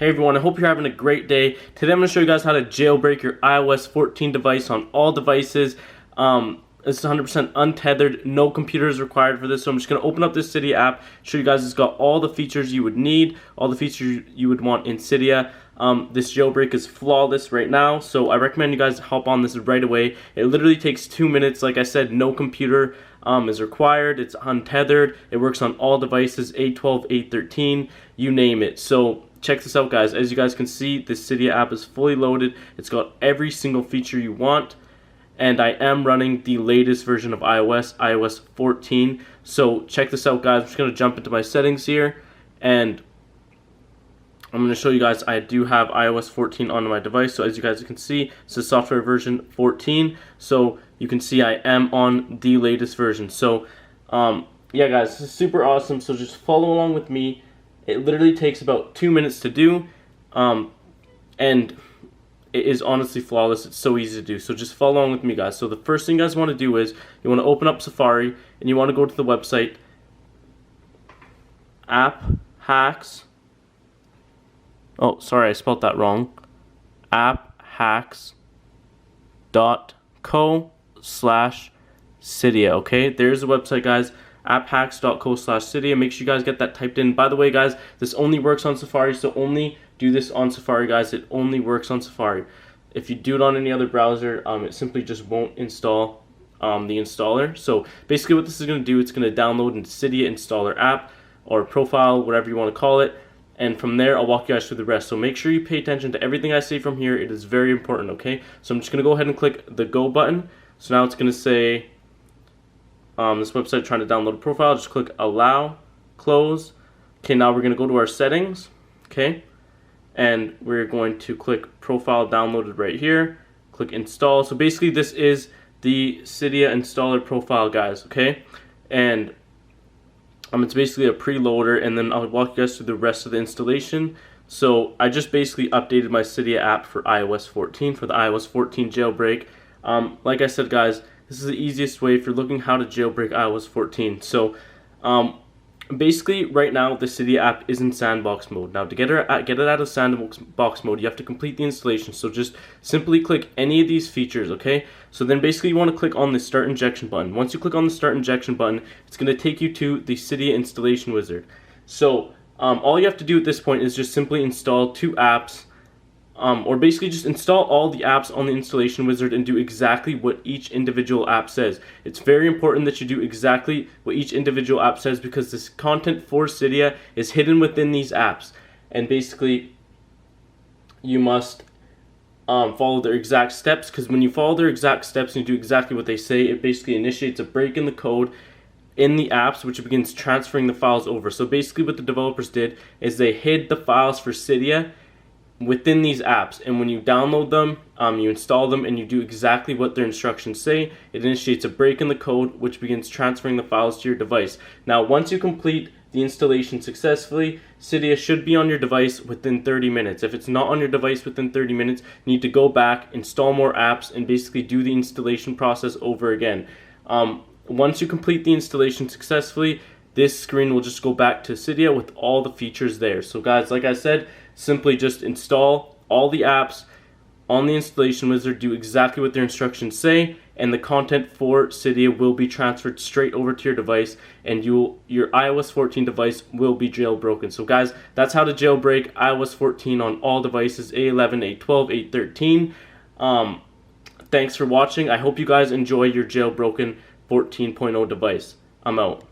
Hey everyone, I hope you're having a great day. Today I'm going to show you guys how to jailbreak your iOS 14 device on all devices. This is 100% untethered, no computer is required for this, so I'm just going to open up this Cydia app, show you guys it's got all the features you would need, all the features you would want in Cydia. This jailbreak is flawless right now, so I recommend you guys hop on this right away. It literally takes 2 minutes. Like I said, no computer is required. It's untethered. It works on all devices, A12, A13, you name it. So check this out, guys. As you guys can see, this Cydia app is fully loaded. It's got every single feature you want. And I am running the latest version of iOS, iOS 14. So check this out, guys. I'm just going to jump into my settings here. And I'm going to show you guys I do have iOS 14 on my device. So as you guys can see, it's the software version 14. So you can see I am on the latest version. So yeah, guys, this is super awesome. So just follow along with me. It literally takes about 2 minutes to do. And it is honestly flawless. It's so easy to do. So just follow along with me, guys. So the first thing you guys want to do is you want to open up Safari and you want to go to the website app hacks. Oh, sorry, I spelled that wrong. apphacks.co/Cydia. Okay, there's the website, guys. apphacks.co/Cydia. Make sure you guys get that typed in. By the way, guys, this only works on Safari, so only do this on Safari, guys. It only works on Safari. If you do it on any other browser, it simply just won't install the installer. So basically what this is going to do, it's going to download into Cydia installer app or profile, whatever you want to call it. And from there, I'll walk you guys through the rest. So make sure you pay attention to everything I say from here. It is very important, okay? So I'm just going to go ahead and click the go button. So now it's going to say this website trying to download a profile. Just click allow, close. Okay, now we're going to go to our settings, okay? And we're going to click profile downloaded right here. Click install. So basically this is the Cydia installer profile, guys, okay? And it's basically a preloader, and then I'll walk you guys through the rest of the installation. So I just basically updated my Cydia app for iOS 14, for the iOS 14 jailbreak. Like I said, guys, this is the easiest way if you're looking how to jailbreak iOS 14. So basically right now the Cydia app is in sandbox mode. Now to get it out of sandbox mode, you have to complete the installation. So just simply click any of these features, okay? So then basically you want to click on the start injection button. Once you click on the start injection button, it's going to take you to the Cydia installation wizard. So all you have to do at this point is just simply install 2 apps, or basically just install all the apps on the installation wizard and do exactly what each individual app says. It's very important that you do exactly what each individual app says, because this content for Cydia is hidden within these apps. And basically you must follow their exact steps, because when you follow their exact steps and you do exactly what they say, it basically initiates a break in the code in the apps, which begins transferring the files over. So basically what the developers did is they hid the files for Cydia within these apps, and when you download them, you install them, and you do exactly what their instructions say, it initiates a break in the code which begins transferring the files to your device. Now once you complete the installation successfully, Cydia should be on your device within 30 minutes. If it's not on your device within 30 minutes, you need to go back, install more apps, and basically do the installation process over again. Once you complete the installation successfully, this screen will just go back to Cydia with all the features there. So guys, like I said, simply just install all the apps on the installation wizard, do exactly what their instructions say, and the content for Cydia will be transferred straight over to your device, and your iOS 14 device will be jailbroken. So guys, that's how to jailbreak iOS 14 on all devices, A11, A12, A13. Thanks for watching. I hope you guys enjoy your jailbroken 14.0 device. I'm out.